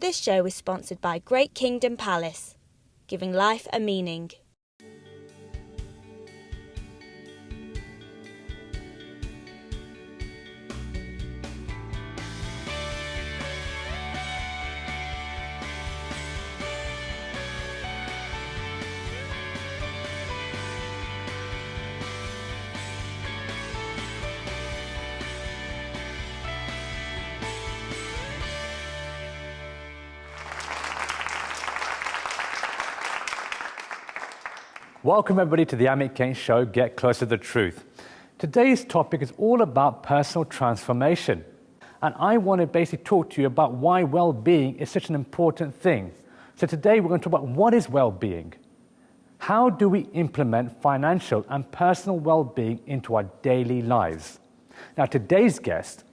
This show is sponsored by Great Kingdom Palace, giving life a meaning. Welcome everybody to the Amit Kainth Show, Get Closer to the Truth. Today's topic is all about personal transformation. And I want to basically talk to you about why well-being is such an important thing. So today we're going to talk about what is well-being. How do we implement financial and personal well-being into our daily lives? Now today's guest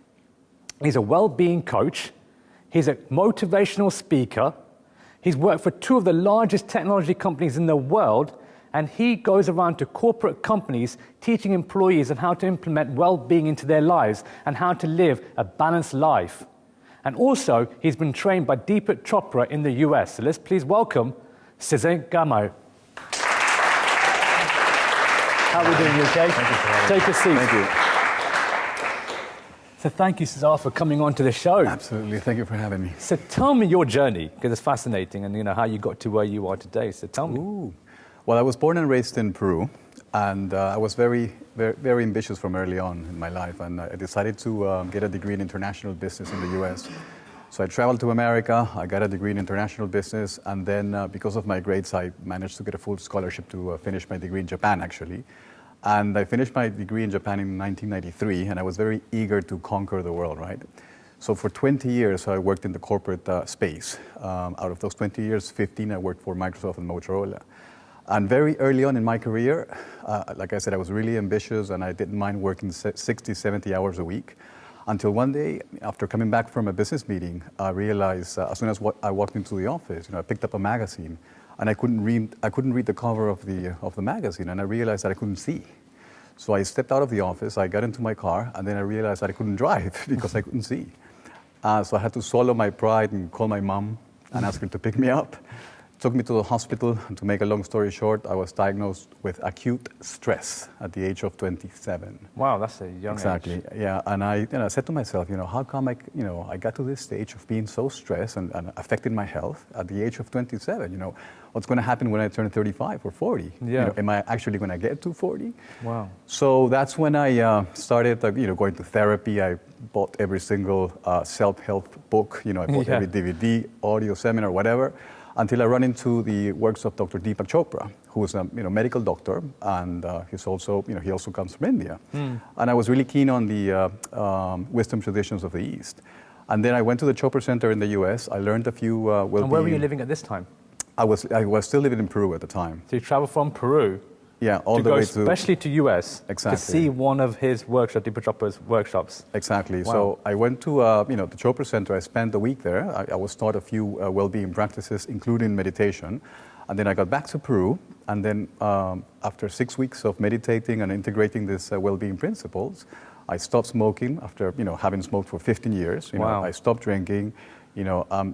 is a well-being coach, he's a motivational speaker, he's worked for two of the largest technology companies in the world, and he goes around to corporate companies teaching employees on how to implement well-being into their lives and how to live a balanced life. And also, he's been trained by Deepak Chopra in the US. So let's please welcome Cesar Gamio. How are we doing? You okay? Thank you for having me. Take a seat. Thank you. So thank you, Cesar, for coming on to the show. Absolutely. Thank you for having me. So tell me your journey, because it's fascinating, and how you got to where you are today. So tell me. Ooh. Well, I was born and raised in Peru, and I was very ambitious from early on in my life, and I decided to get a degree in international business in the US. So I traveled to America, I got a degree in international business, and then because of my grades, I managed to get a full scholarship to finish my degree in Japan, actually. And I finished my degree in Japan in 1993, and I was very eager to conquer the world, right? So for 20 years, I worked in the corporate space. Out of those 20 years, 15 I worked for Microsoft and Motorola. And very early on in my career, like I said, I was really ambitious and I didn't mind working 60, 70 hours a week. Until one day, after coming back from a business meeting, I realized as soon as I walked into the office, I picked up a magazine and I couldn't read the cover of the magazine, and I realized that I couldn't see. So I stepped out of the office, I got into my car, and then I realized that I couldn't drive because I couldn't see. So I had to swallow my pride and call my mom and ask her to pick me up. Took me to the hospital, and to make a long story short, I was diagnosed with acute stress at the age of 27. Wow, that's a young age. Exactly, yeah. And I said to myself, how come I got to this stage of being so stressed and affecting my health at the age of 27? What's going to happen when I turn 35 or 40? Yeah. Am I actually going to get to 40? Wow. So that's when I started, going to therapy. I bought every single self-help book. I bought every DVD, audio seminar, whatever. Until I run into the works of Dr. Deepak Chopra, who is a medical doctor, and he's also, he also comes from India. And I was really keen on the wisdom traditions of the East. And then I went to the Chopra Center in the US. I learned a few well-being. And where were you living at this time? I was still living in Peru at the time. So you traveled from Peru? Yeah, all the way to... especially to US. Exactly. To see one of his workshops, Deepak Chopra's workshops. Exactly. Wow. So I went to the Chopra Center. I spent a week there. I was taught a few well-being practices, including meditation. And then I got back to Peru. And then after 6 weeks of meditating and integrating these well-being principles, I stopped smoking after having smoked for 15 years. Wow. I stopped drinking.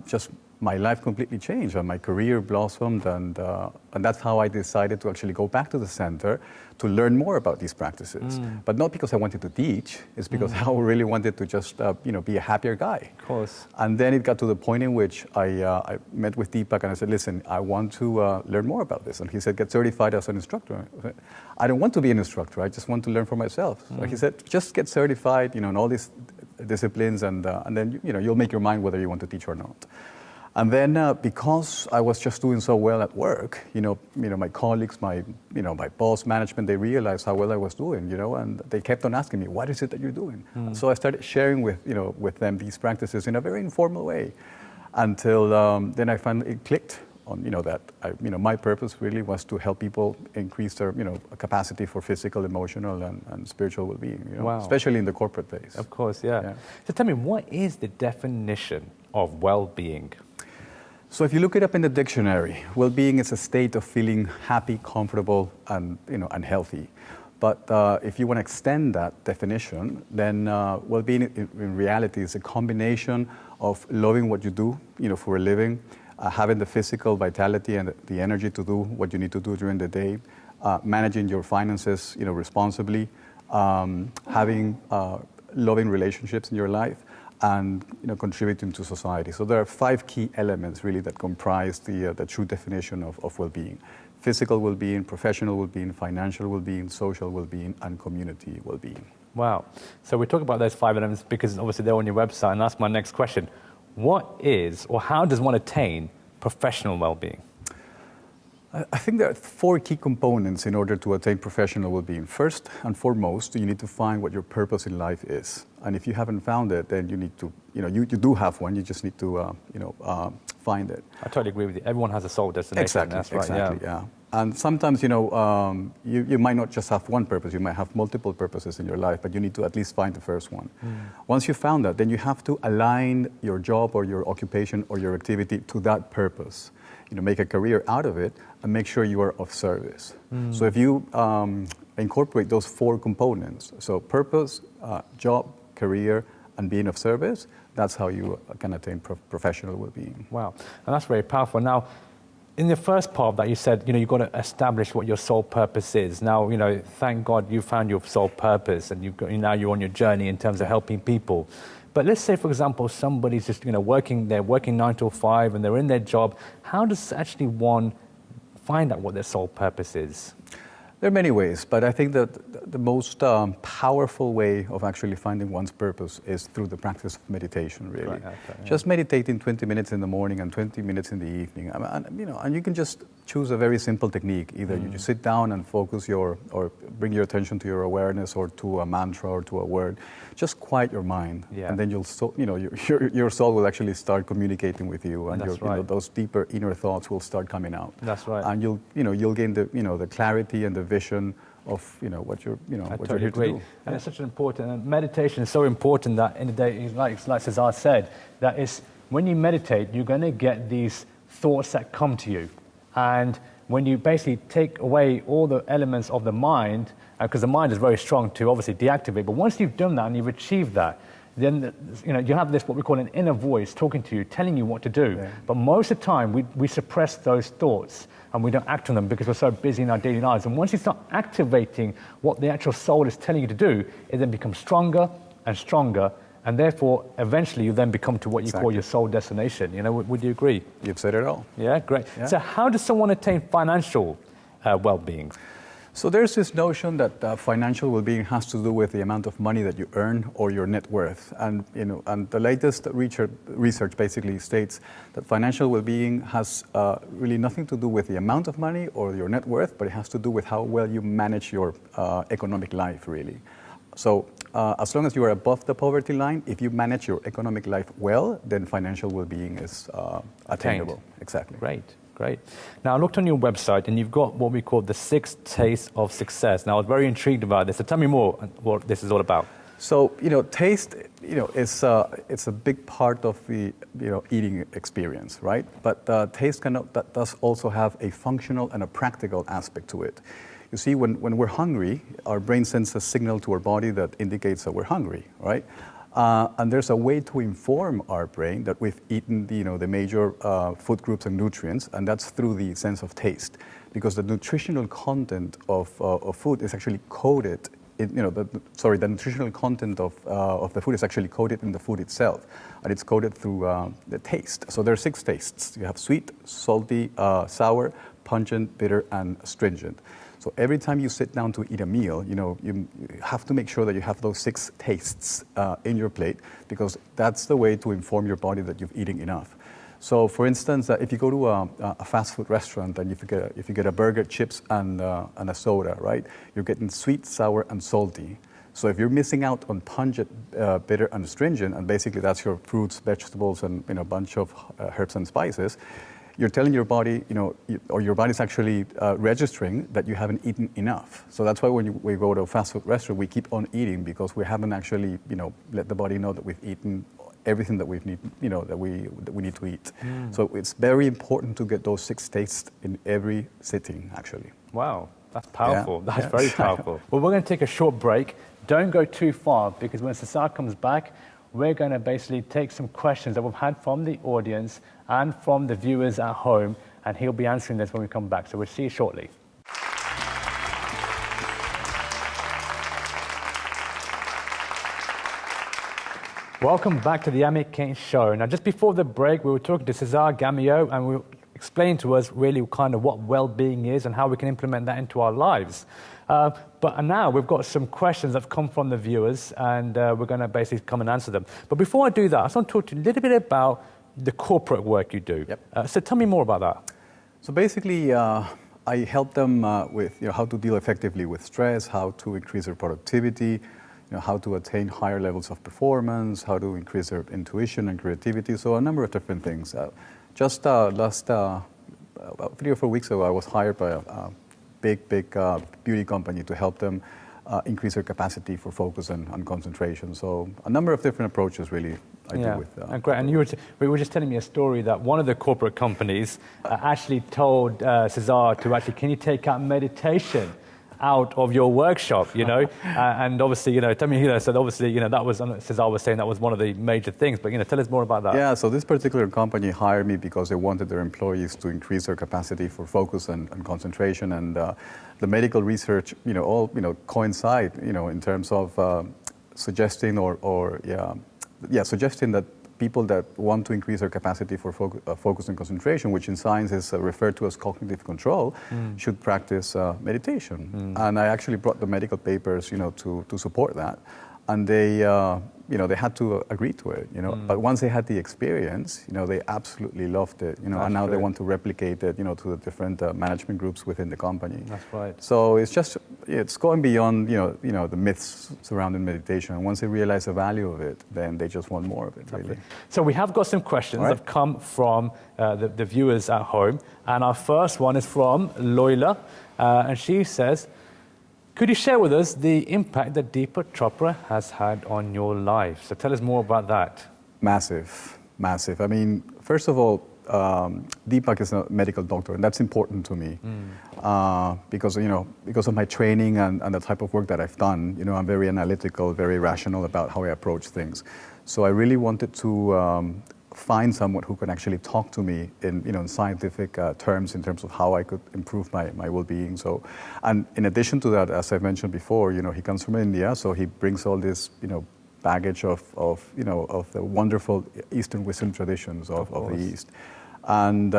Just my life completely changed and my career blossomed, and that's how I decided to actually go back to the center to learn more about these practices. But not because I wanted to teach, it's because I really wanted to just be a happier guy. Of course. And then it got to the point in which I met with Deepak and I said, listen, I want to learn more about this. And he said, get certified as an instructor. I don't want to be an instructor, I just want to learn for myself. So he said, just get certified in all these disciplines, and then you'll make your mind whether you want to teach or not. And then because I was just doing so well at work, my colleagues, my boss, management, they realized how well I was doing, and they kept on asking me, what is it that you're doing? So I started sharing with them these practices in a very informal way, until then I finally it clicked on, that my purpose really was to help people increase their, capacity for physical, emotional, and spiritual well-being, Wow. Especially in the corporate base. Of course, yeah. So tell me, what is the definition of well-being? So if you look it up in the dictionary, well-being is a state of feeling happy, comfortable, and and healthy. But if you want to extend that definition, then well-being in reality is a combination of loving what you do, for a living, having the physical vitality and the energy to do what you need to do during the day, managing your finances, responsibly, having loving relationships in your life, and contributing to society. So there are 5 key elements really that comprise the true definition of well-being. Physical well-being, professional well-being, financial well-being, social well-being, and community well-being. Wow. So we talk about those 5 elements because obviously they're on your website, and that's my next question. What is, or how does one attain professional well-being? I think there are 4 key components in order to attain professional well-being. First and foremost, you need to find what your purpose in life is. And if you haven't found it, then you need to, you do have one, you just need to, find it. I totally agree with you. Everyone has a soul destination. Exactly, that's right, exactly, yeah. And sometimes, you might not just have one purpose, you might have multiple purposes in your life, but you need to at least find the first one. Once you found that, then you have to align your job or your occupation or your activity to that purpose. Make a career out of it and make sure you are of service. So if you incorporate those 4 components, so purpose, job, career, and being of service, that's how you can attain professional well-being. Wow, and that's very powerful. Now, in the first part of that, you said, you've got to establish what your sole purpose is. Now, thank God you found your sole purpose, and now you're on your journey in terms of helping people. But let's say, for example, somebody's just, working 9 to 5, and they're in their job. How does actually one find out what their sole purpose is? There are many ways, but I think that the most powerful way of actually finding one's purpose is through the practice of meditation, really. Right, okay, yeah. Just meditating 20 minutes in the morning and 20 minutes in the evening. And you can just choose a very simple technique. Either you just sit down and focus or bring your attention to your awareness or to a mantra or to a word. Just quiet your mind, and then your soul will actually start communicating with you, and those deeper inner thoughts will start coming out. That's right. And you'll gain the clarity and the vision of what you're here to do. And it's such an important, and meditation is so important that in the day, like Cesar said, that is when you meditate, you're going to get these thoughts that come to you, and when you basically take away all the elements of the mind, because the mind is very strong to obviously deactivate, but once you've done that and you've achieved that, then you have this what we call an inner voice talking to you, telling you what to do. Yeah. But most of the time we suppress those thoughts and we don't act on them because we're so busy in our daily lives. And once you start activating what the actual soul is telling you to do, it then becomes stronger and stronger, and therefore eventually you then become to what you call your soul destination. Would you agree? You've said it all. Yeah, great. Yeah. So how does someone attain financial well-being? So there's this notion that financial well-being has to do with the amount of money that you earn or your net worth, and the latest research basically states that financial well-being has really nothing to do with the amount of money or your net worth, but it has to do with how well you manage your economic life, really. So as long as you are above the poverty line, if you manage your economic life well, then financial well-being is attainable. Exactly. Great. Now, I looked on your website, and you've got what we call the 6 tastes of success. Now, I was very intrigued about this. So tell me more what this is all about. So, taste, it's a big part of the, eating experience, right? But taste that does also have a functional and a practical aspect to it. You see, when we're hungry, our brain sends a signal to our body that indicates that we're hungry, right? And there's a way to inform our brain that we've eaten the major food groups and nutrients, and that's through the sense of taste, because the nutritional content of food is actually coded. The nutritional content of the food is actually coded in the food itself, and it's coded through the taste. So there are 6 tastes. You have sweet, salty, sour, pungent, bitter, and astringent. So every time you sit down to eat a meal, you have to make sure that you have those 6 tastes in your plate, because that's the way to inform your body that you've eaten enough. So, for instance, if you go to a fast food restaurant and if you get a burger, chips, and a soda, right? You're getting sweet, sour, and salty. So if you're missing out on pungent, bitter, and astringent, and basically that's your fruits, vegetables, and a bunch of herbs and spices, you're telling your body, or your body's actually registering that you haven't eaten enough. So that's why when we go to a fast food restaurant, we keep on eating, because we haven't actually, let the body know that we've eaten everything that we need to eat. So it's very important to get those 6 tastes in every sitting, actually. Wow. That's powerful. Yeah. That's very powerful. Well, we're going to take a short break. Don't go too far, because when Cesar comes back, we're going to basically take some questions that we've had from the audience and from the viewers at home, and he'll be answering this when we come back. So we'll see you shortly. Welcome back to the Amit Kainth Show. Now, just before the break, we were talking to Cesar, Gamio, and we explained to us really kind of what well-being is and how we can implement that into our lives. But now we've got some questions that have come from the viewers, and we're going to basically come and answer them. But before I do that, I just want to talk to you a little bit about the corporate work you do. Yep. So tell me more about that. So basically, I help them with how to deal effectively with stress, how to increase their productivity, how to attain higher levels of performance, how to increase their intuition and creativity. So a number of different things. Just last about 3 or 4 weeks ago, I was hired by a big beauty company to help them increase their capacity for focus and concentration. So a number of different approaches, really, I do with. And great. And we were just telling me a story that one of the corporate companies actually told Cesar to actually, can you take out meditation out of your workshop, and obviously, tell me, so obviously, that was, Cesar was saying that was one of the major things, but, tell us more about that. Yeah, so this particular company hired me because they wanted their employees to increase their capacity for focus and concentration, and the medical research, all, coincide, in terms of suggesting suggesting that people that want to increase their capacity for focus and concentration, which in science is referred to as cognitive control, should practice meditation. And I actually brought the medical papers, to support that. And they had to agree to it, But once they had the experience, they absolutely loved it, and now they want to replicate it, to the different management groups within the company. That's right. So it's going beyond, the myths surrounding meditation. And once they realize the value of it, then they just want more of it, really. So we have got some questions that have come from the viewers at home. And our first one is from Loila, and she says, could you share with us the impact that Deepak Chopra has had on your life? So tell us more about that. Massive. I mean, first of all, Deepak is a medical doctor, and that's important to me because of my training and the type of work that I've done. I'm very analytical, very rational about how I approach things. So I really wanted to find someone who could actually talk to me in scientific terms, in terms of how I could improve my well-being. So, and in addition to that, as I've mentioned before, he comes from India, so he brings all this, baggage of the wonderful Eastern wisdom traditions of the East, and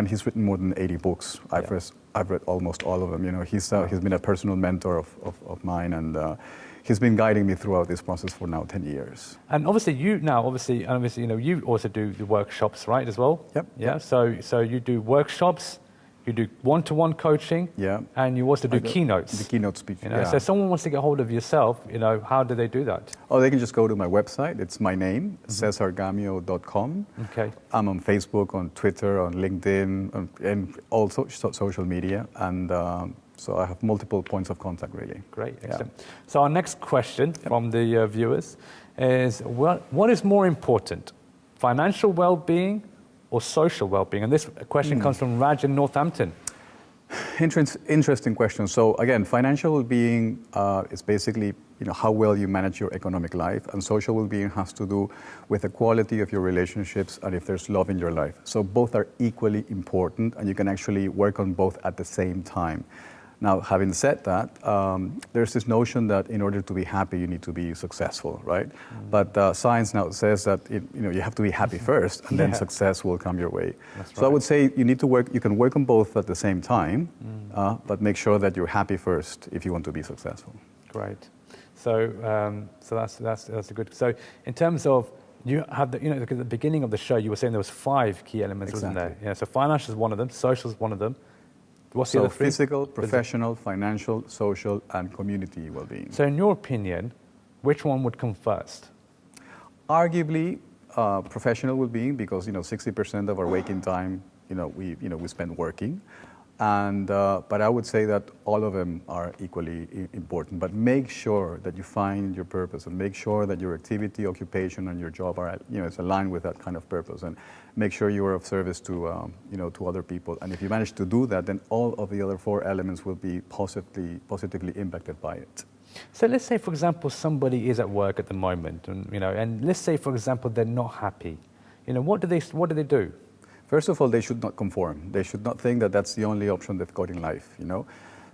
he's written more than 80 books. I've read almost all of them. He's been a personal mentor of mine, and he's been guiding me throughout this process for now 10 years. And obviously, you also do the workshops, right, as well? Yep. Yeah. So you do workshops, you do one-to-one coaching, and you also do keynotes. The keynote speech. So if someone wants to get hold of yourself, how do they do that? Oh, they can just go to my website. It's my name, CesarGamio.com. Okay. I'm on Facebook, on Twitter, on LinkedIn, and all social media, and so I have multiple points of contact, really. Great, excellent. So our next question from the viewers is, what is more important, financial well-being or social well-being? And this question comes from Raj in Northampton. Interesting question. So again, financial well-being is basically how well you manage your economic life, and social well-being has to do with the quality of your relationships and if there's love in your life. So both are equally important, and you can actually work on both at the same time. Now, having said that, there's this notion that in order to be happy, you need to be successful, right? But science now says that you have to be happy first, and then success will come your way. That's so I would say you need to work. You can work on both at the same time, but make sure that you're happy first if you want to be successful. Great. So that's a good. So in terms of you have at the beginning of the show, you were saying there was 5 key elements, wasn't there? Yeah. So financial is one of them. Social is one of them. What's the other 3? Physical, professional, financial, social, and community well-being. So in your opinion, which one would come first? Arguably, professional well-being, because 60% of our waking time, we spend working. But I would say that all of them are equally important. But make sure that you find your purpose, and make sure that your activity, occupation, and your job are, it's aligned with that kind of purpose. And make sure you are of service to, to other people. And if you manage to do that, then all of the other 4 elements will be positively impacted by it. So let's say, for example, somebody is at work at the moment, and let's say, for example, they're not happy. What do they do? First of all, they should not conform. They should not think that that's the only option they've got in life,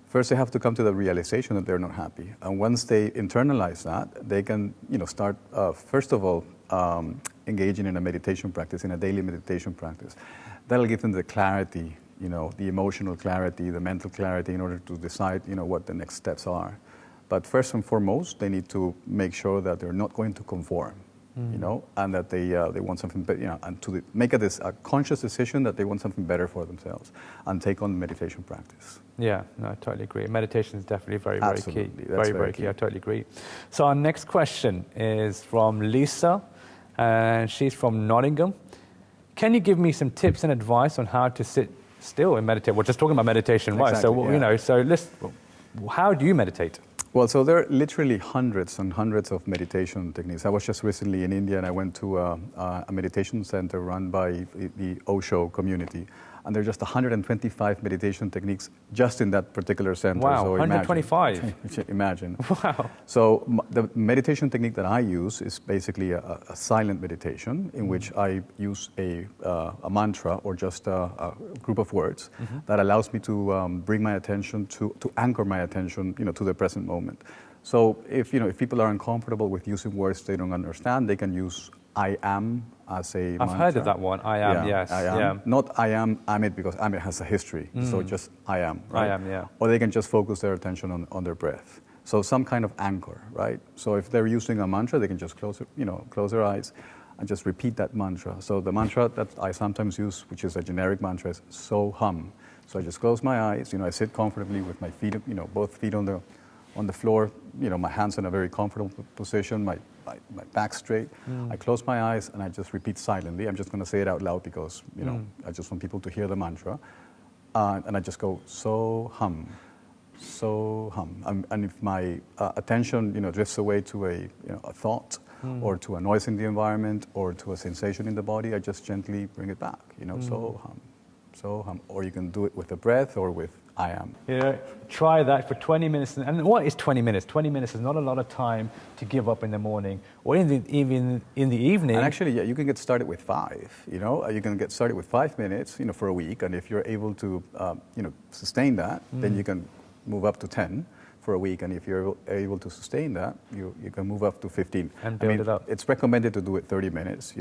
First, they have to come to the realization that they're not happy. And once they internalize that, they can, start, first of all, engaging in a meditation practice, in a daily meditation practice. That'll give them the clarity, the emotional clarity, the mental clarity in order to decide, what the next steps are. But first and foremost, they need to make sure that they're not going to conform. And that they want something better, and to make a conscious decision that they want something better for themselves, and take on the meditation practice. Yeah, no, I totally agree. Meditation is definitely very Absolutely. key. That's Very key. I totally agree. So our next question is from Lisa, and she's from Nottingham. Can you give me some tips and advice on how to sit still and meditate? We're just talking about meditation, right? Exactly, So how do you meditate? Well, so there are literally hundreds and hundreds of meditation techniques. I was just recently in India, and I went to a meditation center run by the Osho community. And there are just 125 meditation techniques just in that particular center. Wow, so 125? Imagine. Wow. So the meditation technique that I use is basically a silent meditation in which I use a mantra or just a group of words that allows me to bring my attention to anchor my attention, to the present moment. So if people are uncomfortable with using words they don't understand, they can use I am as a mantra. I've heard of that one. I am, yeah, yes. I am. Yeah. Not I am Amit, because Amit has a history. So just I am, right? I am, yeah. Or they can just focus their attention on their breath. So some kind of anchor, right? So if they're using a mantra, they can just close their eyes and just repeat that mantra. So the mantra that I sometimes use, which is a generic mantra, is so hum. So I just close my eyes, I sit comfortably with my feet, both feet on the floor, my hands in a very comfortable position, my back straight. I close my eyes and I just repeat silently. I'm just going to say it out loud because, I just want people to hear the mantra. And I just go, so hum, so hum. And if my attention, drifts away to a thought or to a noise in the environment or to a sensation in the body, I just gently bring it back, so hum, so hum. Or you can do it with the breath or with I am. Try that for 20 minutes. And what is 20 minutes? 20 minutes is not a lot of time to give up in the morning or even in the evening. And actually, you can get started with 5, You can get started with 5 minutes, for a week. And if you're able to, sustain that, then you can move up to 10 for a week. And if you're able to sustain that, you can move up to 15. And build it up. It's recommended to do it 30 minutes.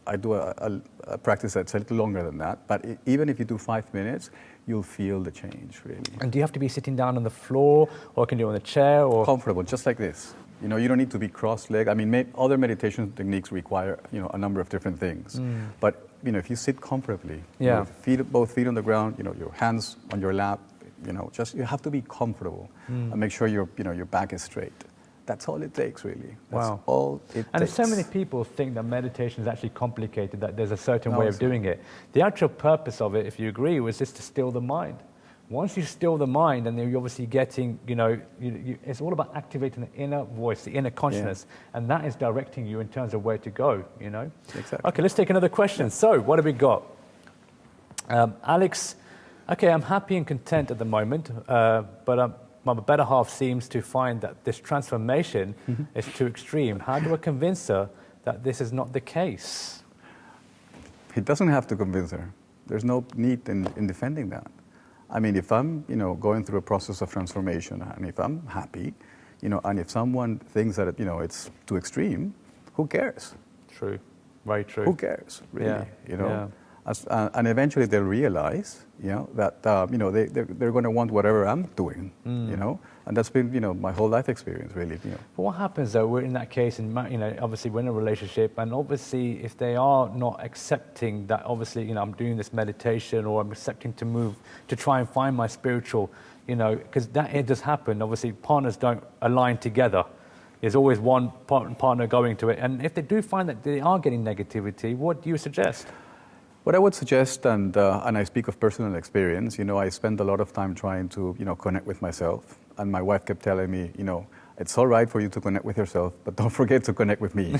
I do a practice that's a little longer than that. But even if you do 5 minutes, you'll feel the change, really. And do you have to be sitting down on the floor, or can you do it on a chair? Or comfortable, just like this. You don't need to be cross-legged. I mean, other meditation techniques require, a number of different things. But, if you sit comfortably, both feet on the ground, your hands on your lap, you have to be comfortable and make sure your back is straight. That's all it takes, really. That's all it takes. And so many people think that meditation is actually complicated, that there's a certain way of doing it. The actual purpose of it, if you agree, was just to still the mind. Once you still the mind, and then you're obviously getting, it's all about activating the inner voice, the inner consciousness, and that is directing you in terms of where to go, Exactly. Okay, let's take another question. Yeah. So, what have we got? Alex, okay, I'm happy and content at the moment, but my better half seems to find that this transformation is too extreme. How do I convince her that this is not the case? He doesn't have to convince her. There's no need in defending that. I mean, if I'm, going through a process of transformation, and if I'm happy, and if someone thinks that, it's too extreme, who cares? True, very true. Who cares, really? Yeah. And eventually they'll realize, that they're going to want whatever I'm doing, and that's been, my whole life experience, really. But what happens though? We're in that case, and obviously we're in a relationship, and obviously if they are not accepting that, obviously, I'm doing this meditation, or I'm accepting to move to try and find my spiritual, because it does happen. Obviously, partners don't align together. There's always one partner going to it, and if they do find that they are getting negativity, what do you suggest? What I would suggest, and I speak of personal experience, I spent a lot of time trying to, connect with myself. And my wife kept telling me, it's all right for you to connect with yourself, but don't forget to connect with me.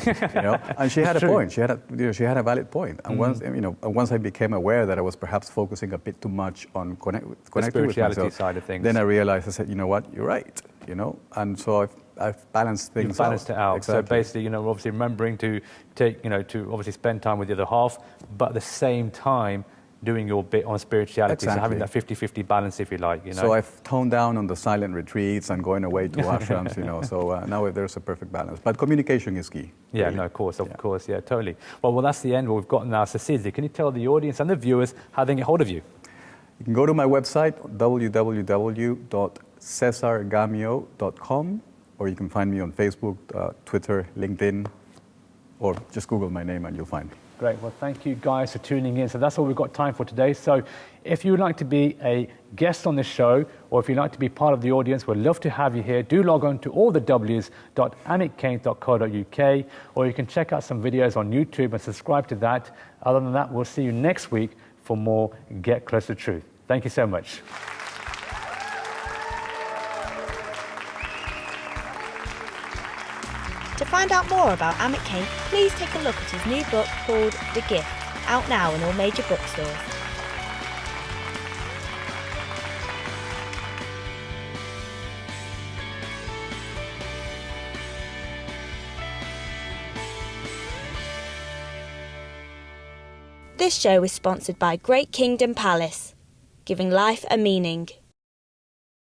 And she had a point. She had a valid point. And once I became aware that I was perhaps focusing a bit too much on connecting with myself, side of things. Then I realized, I said, you know what, you're right. And so I've balanced things out. You've balanced it out. Exactly. So basically, obviously remembering to take, to obviously spend time with the other half, but at the same time, doing your bit on spirituality, exactly. So having that 50-50 balance, if you like. So I've toned down on the silent retreats and going away to ashrams, so now there's a perfect balance. But communication is key. Yeah, really. no, of course, yeah, totally. Well, that's the end. We've got now. So, Cesar, can you tell the audience and the viewers how they can get hold of you? You can go to my website, www.cesargamio.com, or you can find me on Facebook, Twitter, LinkedIn, or just Google my name and you'll find me. Great. Well, thank you guys for tuning in. So that's all we've got time for today. So if you would like to be a guest on this show, or if you'd like to be part of the audience, we'd love to have you here. Do log on to allthews.amitkainth.co.uk, or you can check out some videos on YouTube and subscribe to that. Other than that, we'll see you next week for more Get Close to Truth. Thank you so much. To find out more about Amit Kainth, please take a look at his new book called The Gift, out now in all major bookstores. This show is sponsored by Great Kingdom Palace, giving life a meaning.